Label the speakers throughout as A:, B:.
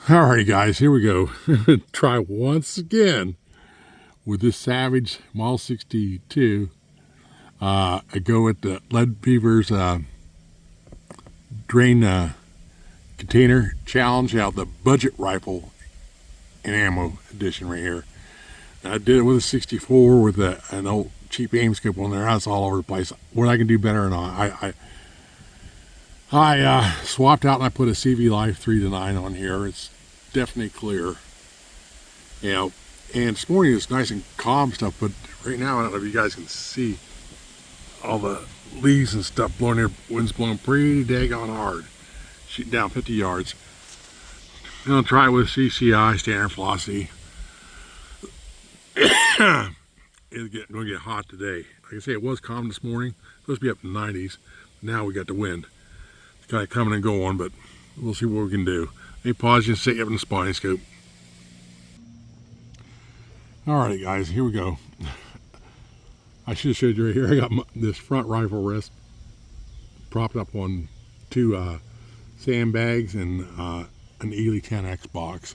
A: Alrighty guys, here we go. Try once again with this Savage Model 62. I go with the LeadFever's drain container challenge out, the budget rifle and ammo edition right here. I did it with a 64 with an old cheap aim scope on there. I was all over the place. What I can do better or not. I swapped out and I put a CV Life 3-9 on here. It's definitely clear. You know, and this morning it's nice and calm stuff, but right now I don't know if you guys can see all the leaves and stuff blowing there. Wind's blowing pretty daggone hard. Shooting down 50 yards. I'm gonna try it with CCI, standard velocity. It's gonna get hot today. Like I say, it was calm this morning. It's supposed to be up in the 90s. Now we got the wind. It's kind of coming and going, but we'll see what we can do. Let me pause you and set you up in the spotting scope. Alrighty guys, here we go. I should have showed you right here. I got this front rifle rest propped up on two sandbags and an Ely 10X box.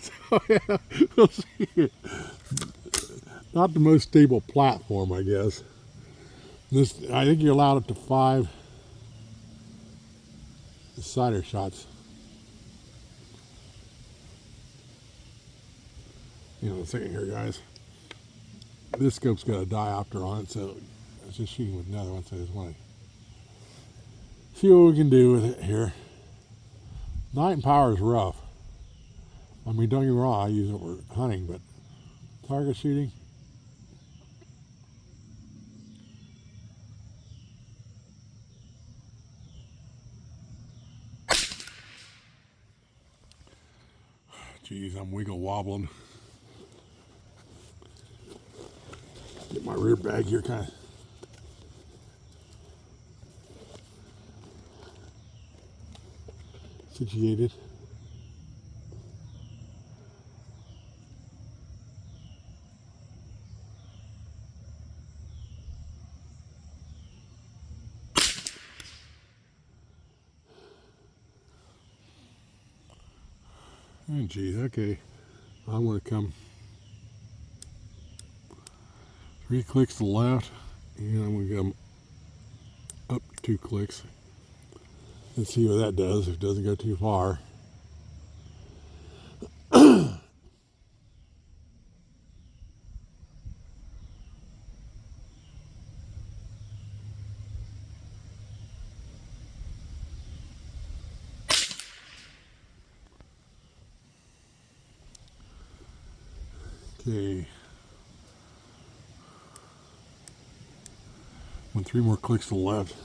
A: So yeah, we'll see. Not the most stable platform, I guess. This, I think you're allowed up to 5 cider shots. Hang on a second here, guys. This scope's got a diopter on it, so it's just shooting with another one, so I just want to see what we can do with it here. Night and power is rough. I mean, don't get me wrong, I use it for hunting, but target shooting, geez, I'm wiggle wobbling. Get my rear bag here kind of situated. Oh geez, okay. I'm going to come 3 clicks to the left, and I'm going to come up 2 clicks. Let's see what that does, if it doesn't go too far. Okay. 3 more clicks to the left.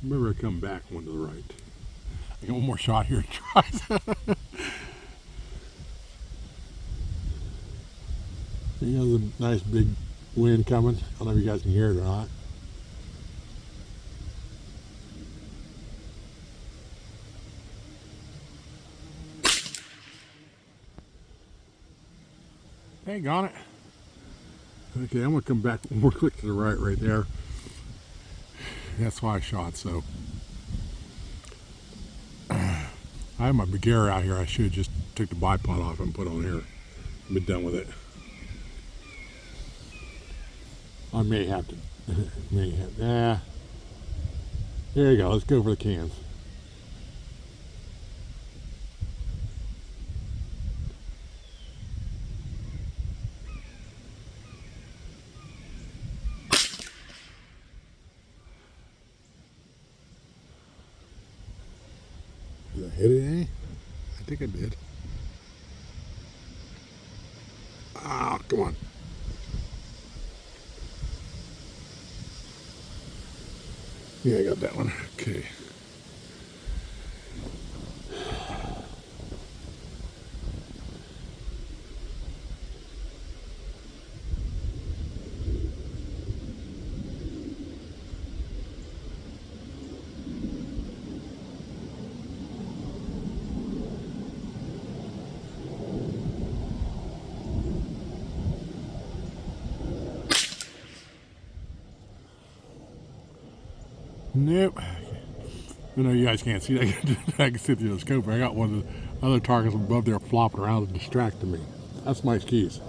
A: Remember, I come back one to the right. I got one more shot here to try. You know, the nice big wind coming. I don't know if you guys can hear it or not. Hey, got it. Okay, I'm gonna come back one more click to the right there. That's why I shot, so. I have my Begara out here. I should have just took the bipod off and put on here. I've been done with it. I may have to. Yeah. There you go. Let's go for the cans. Did I hit it any? I think I did. Ah, come on. Yeah, I got that one. Okay. Nope. I know you guys can't see that. I can see through the scope. I got one of the other targets above there flopping around and distracting me. That's my excuse.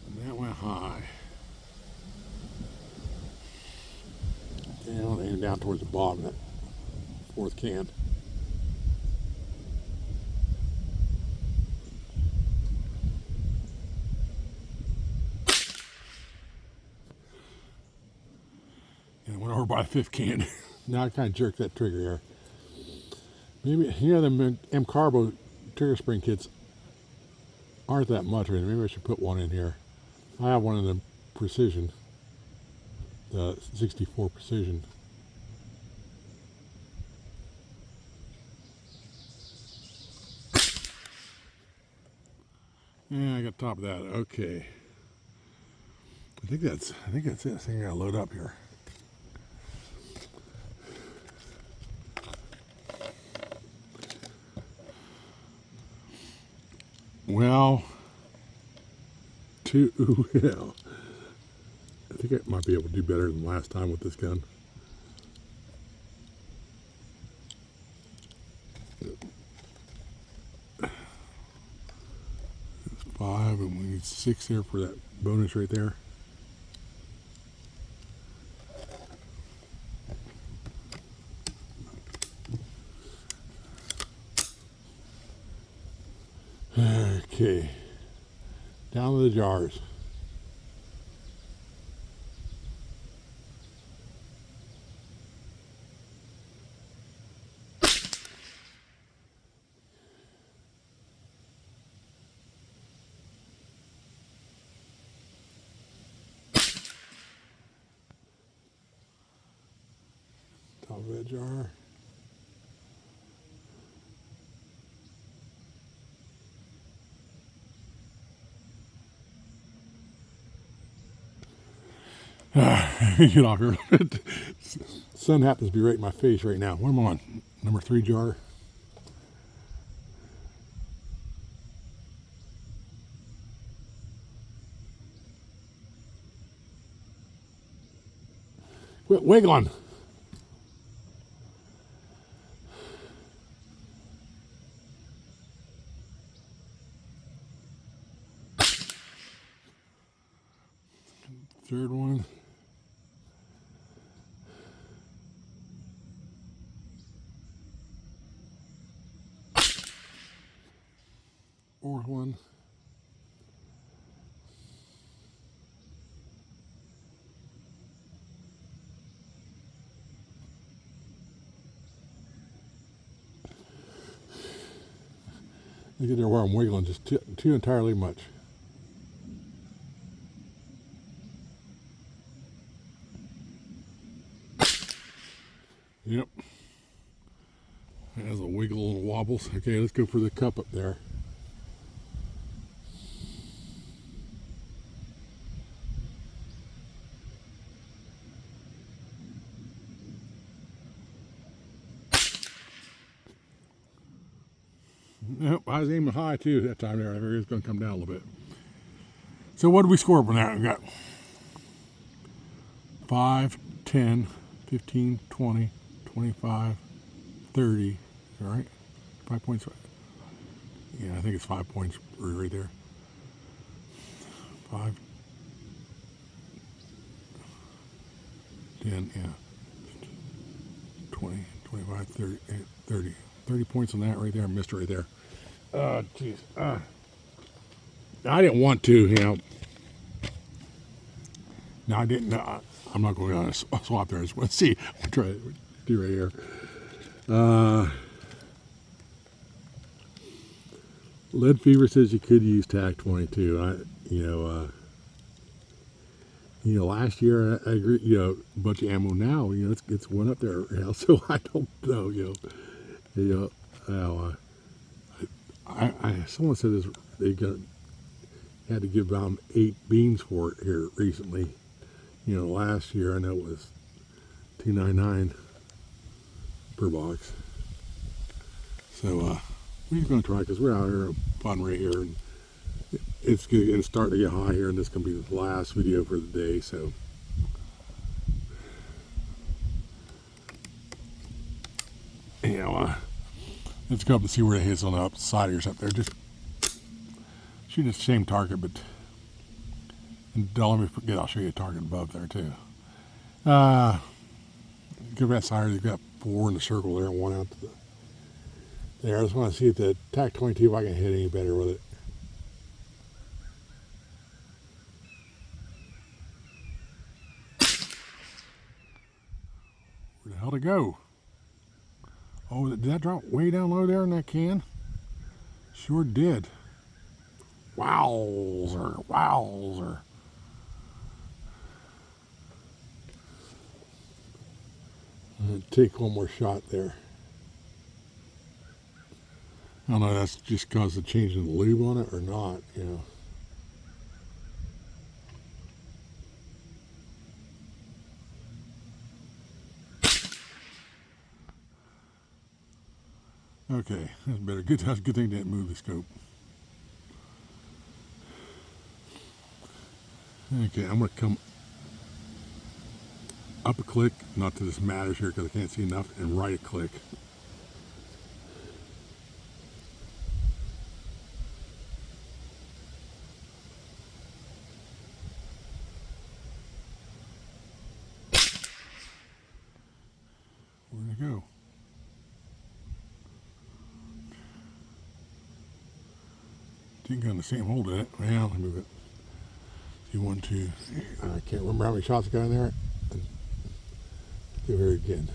A: And that went high. And down towards the bottom of that fourth can. And went over by the fifth can. Now I kind of jerked that trigger here. Maybe, the M Carbo trigger spring kits aren't that much. Maybe I should put one in here. I have one of the Precision, the 64 Precision. Yeah, I got top of that. Okay. I think that's it. I think I gotta load up here. Well, well, I think I might be able to do better than last time with this gun. That's 5, and we need 6 there for that bonus right there. Okay, down to the jars. Top of that jar. Get off here. Sun happens to be right in my face right now. What am I on? Number 3 jar. Quit wiggling. Third one. Fourth one. Look at there where I'm wiggling just too entirely much. Yep. It has a wiggle and wobbles. Okay, let's go for the cup up there. Nope, I was aiming high too that time there. I figured it was going to come down a little bit. So what did we score from that? We got 5, 10, 15, 20, 25, 30. All right? 5 points. Yeah, I think it's 5 points right there. 5, 10, yeah. 20, 25, 30, 30. 30 points on that right there. I missed it right there. Jeez. I didn't want to, No, I didn't. I'm not going to swap there. Let's see. I'll try to do right here. LeadFever says you could use TAC 22. Last year I agree. A bunch of ammo. Now, it's one up there now. So I don't know. Someone said this. Had to give out 8 beams for it here recently. Last year I know it was $2.99 per box. So we're just going to try because we're out here fun right here, and it's starting to get hot here, and this is going to be the last video for the day. So you know, let's go up and see where it hits on the upside or something. Just shoot the same target, but don't let me forget. I'll show you a target above there too. Give that side. You've got 4 in the circle there, and 1 out to the there. I just want to see if the TAC-22 if I can hit any better with it. Where the hell to go? Oh, did that drop way down low there in that can? Sure did. Wowzer, wowzer. I'm going to take one more shot there. I don't know if that's just because of changing the lube on it or not, you know. Okay, that's better. Good. That's a good thing didn't move the scope. Okay, I'm going to come up a click, not that this matters here because I can't see enough, and right a click. Where'd it go? Didn't go in the same hole, did it? Well, let me move it. See, 1, 2. I can't remember how many shots got in there. Go here again.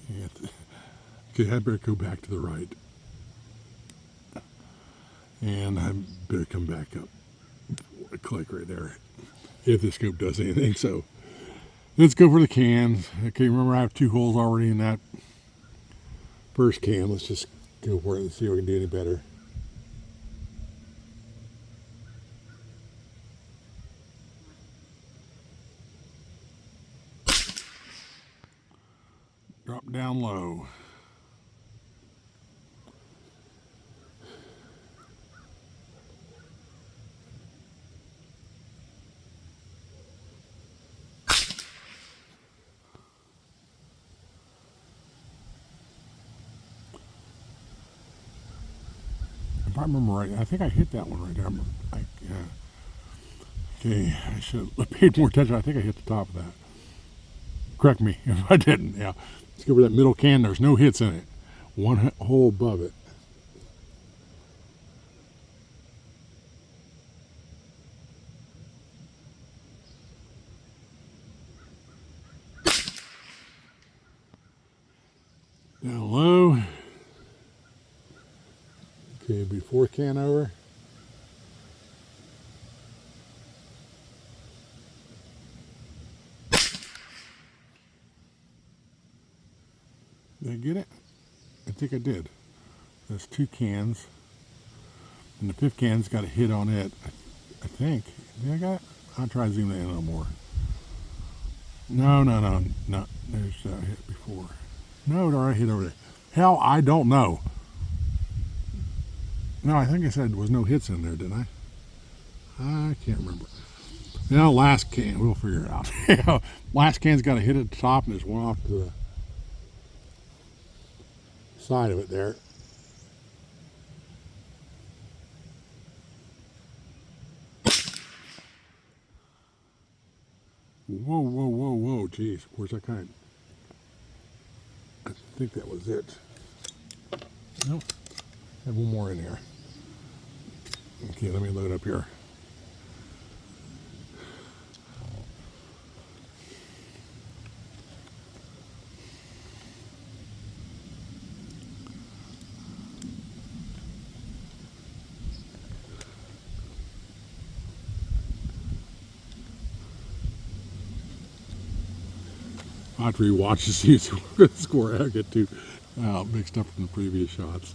A: Yeah, okay, I better go back to the right. And I better come back up. A click right there. If the scope does anything. So let's go for the cans. Okay, remember I have 2 holes already in that first can. Let's just go for it and see if we can do any better. Drop down low. If I remember right, I think I hit that one right there. Okay, I should have paid more attention. I think I hit the top of that. Correct me if I didn't. Yeah, let's go for that middle can. There's no hits in it. 1 hole above it. Down low. Okay, be 4th can over. Did I get it? I think I did. There's 2 cans. And the 5th can's got a hit on it. I think. Did I got it? I'll try to zoom that in a little more. No. There's a hit before. No, it already hit over there. Hell, I don't know. No, I think I said there was no hits in there, didn't I? I can't remember. Now, last can, we'll figure it out. Last can's got a hit at the top, and there's 1 off to the side of it there. Whoa. Jeez, where's that kind? I think that was it. Nope. I have 1 more in here. Okay, let me load up here. I'll have to rewatch to see what score I get too mixed up from the previous shots.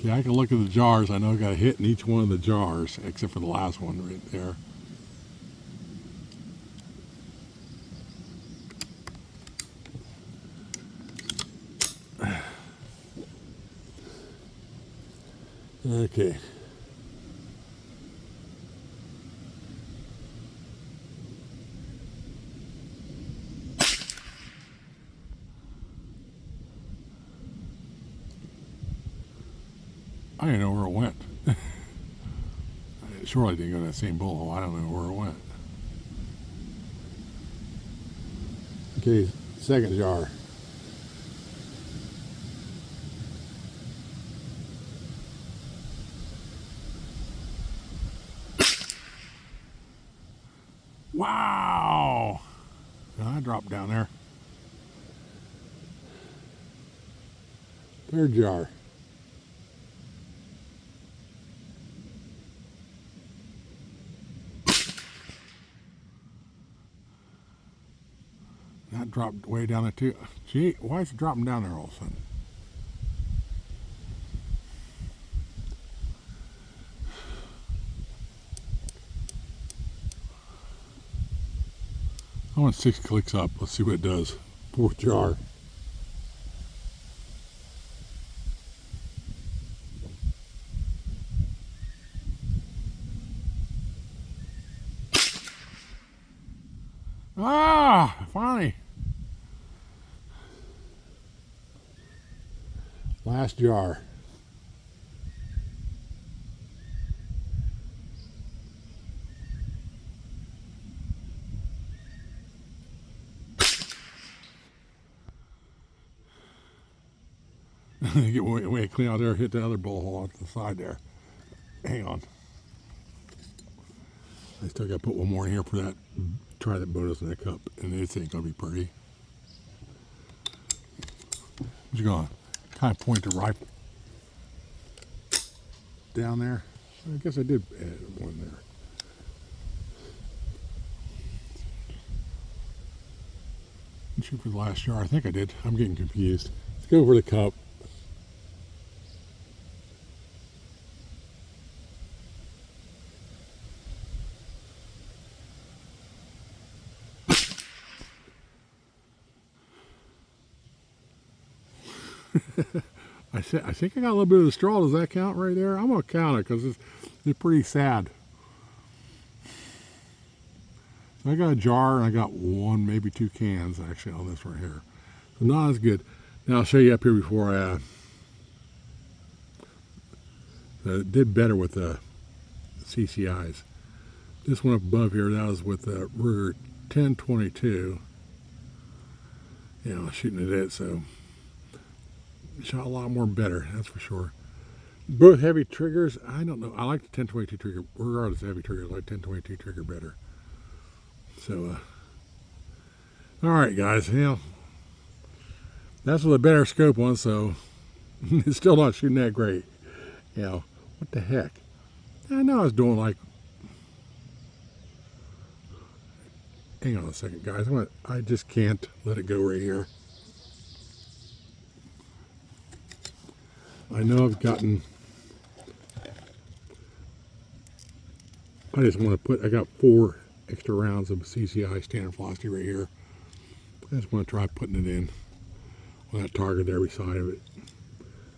A: Okay, I can look at the jars. I know I got a hit in each one of the jars, except for the last one right there. Okay. I don't know where it went. It surely didn't go to that same bullet hole. I don't know where it went. Okay, second jar. Wow! I dropped down there. Third jar. That dropped way down there too. Gee, why is it dropping down there all of a sudden? I want 6 clicks up. Let's see what it does. Fourth jar. Ah, finally. Last jar. Get way clean out there, hit the other bullet hole off the side there. Hang on. I still got to put one more in here for that. Try that bonus neck up, and this ain't going to be pretty. I'm just going to kind of point the rifle down there. I guess I did add one there. Shoot for the last jar. I think I did. I'm getting confused. Let's go over the cup. I think I got a little bit of the straw. Does that count right there? I'm gonna count it because it's pretty sad. I got a jar and I got one, maybe 2 cans actually on this right here. So not as good. Now I'll show you up here before I did better with the CCIs. This one up above here, that was with the Ruger 1022. You know, shooting at it, so shot a lot more better, that's for sure. Both heavy triggers, I don't know. I like the 1022 trigger, regardless of heavy trigger, I like 1022 trigger better. So, all right, guys, you know, that's with a better scope one, so it's still not shooting that great. You know, what the heck? I know I was doing like, hang on a second, guys. I just can't let it go right here. I know I've gotten, I just want to put, I got 4 extra rounds of CCI standard velocity right here. I just want to try putting it in on that target there beside of it.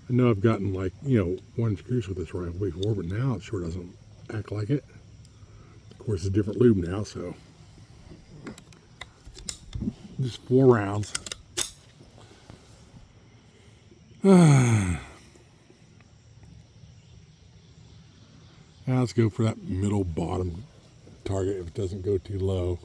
A: I know I've gotten like, you know, 1 screws with this rifle before, but now it sure doesn't act like it. Of course, it's a different lube now, so. Just 4 rounds. Now let's go for that middle bottom target if it doesn't go too low.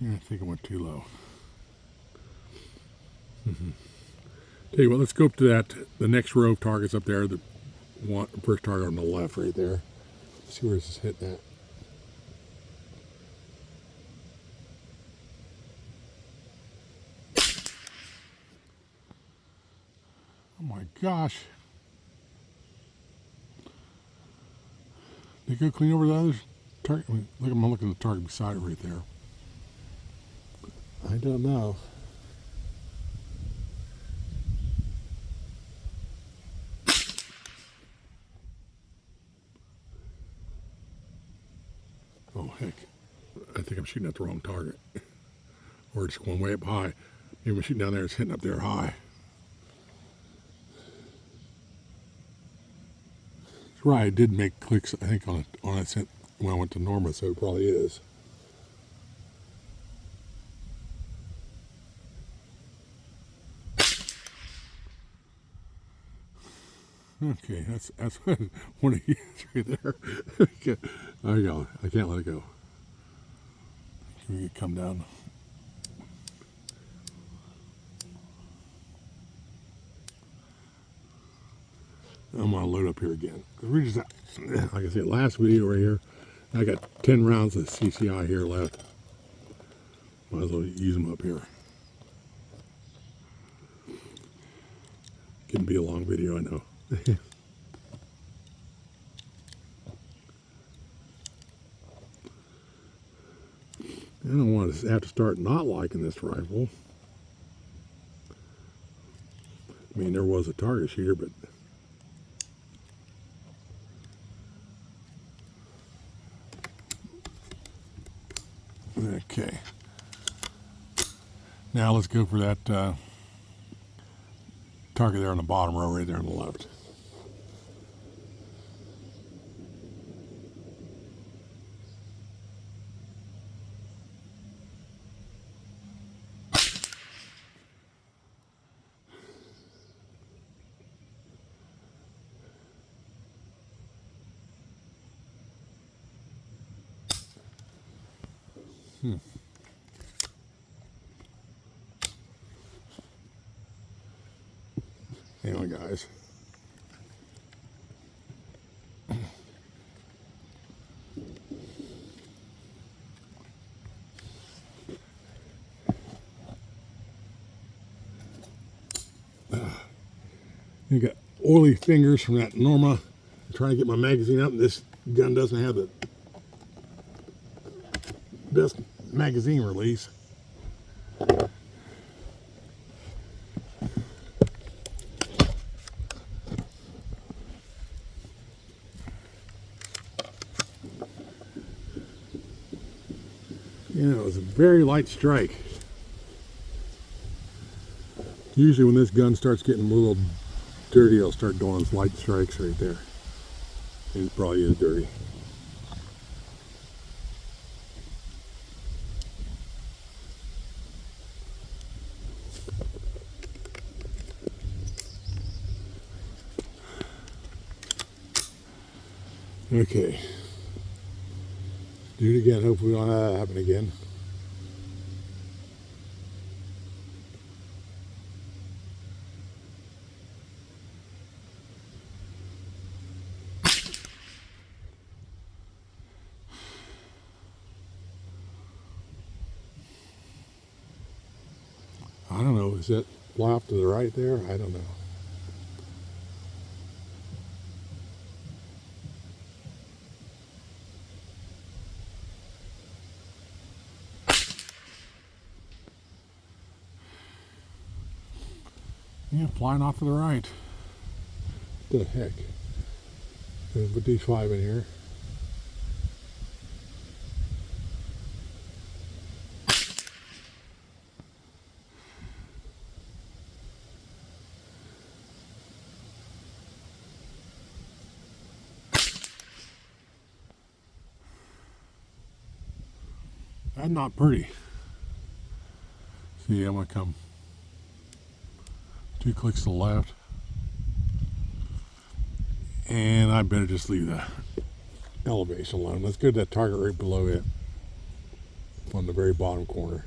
A: I think it went too low. Tell you what, let's go up to the next row of targets up there. The first target on the left right there. Let's see where this is hitting at. Oh my gosh. They go clean over the other target. I mean, look, I'm looking at the target beside it right there. I don't know. Oh heck, I think I'm shooting at the wrong target. Or it's going way up high. Maybe I'm shooting down there, it's hitting up there high. It's right, I did make clicks, I think, on it when I went to Norma, so it probably is. Okay, that's one of you right there. Okay, there you go. I can't let it go. Can we come down? I'm gonna load up here again. We just, like I said, last video right here, I got 10 rounds of CCI here left. Might as well use them up here. Can be a long video, I know. I don't want to have to start not liking this rifle. I mean, there was a target shooter, but okay. Now let's go for that target there on the bottom row, right there on the left. Anyway, guys. You got oily fingers from that Norma. I'm trying to get my magazine up, and this gun doesn't have the best magazine release. You know, it was a very light strike. Usually when this gun starts getting a little dirty, it'll start doing its light strikes right there. It probably is dirty. Okay. Do it again. Hopefully we don't have that happen again. I don't know. Is that flop to the right there? I don't know. Yeah, flying off to the right. What the heck? Let's put these 5 in here. That's not pretty. See, I'm gonna come 2 clicks to the left. And I better just leave the elevation alone. Let's go to that target right below it on the very bottom corner.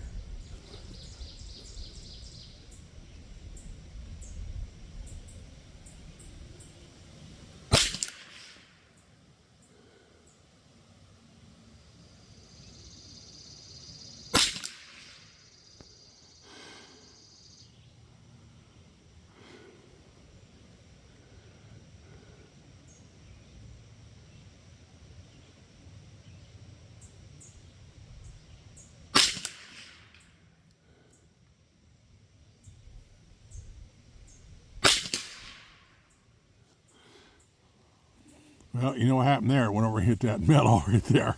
A: Well, you know what happened there? It went over and hit that metal right there.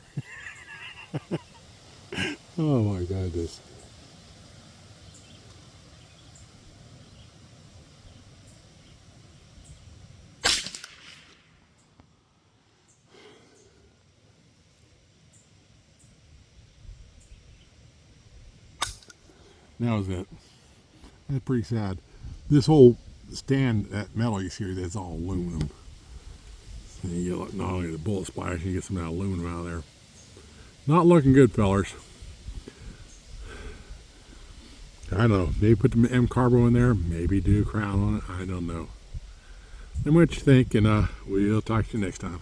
A: Oh my goodness. That was it. That's pretty sad. This whole stand, that metal you see, that's all aluminum. So you get not only the bullet splash, you get some of that aluminum out of there. Not looking good, fellers. I don't know. Maybe put the M Carbo in there. Maybe do a crown on it. I don't know. And what you think, and we'll talk to you next time.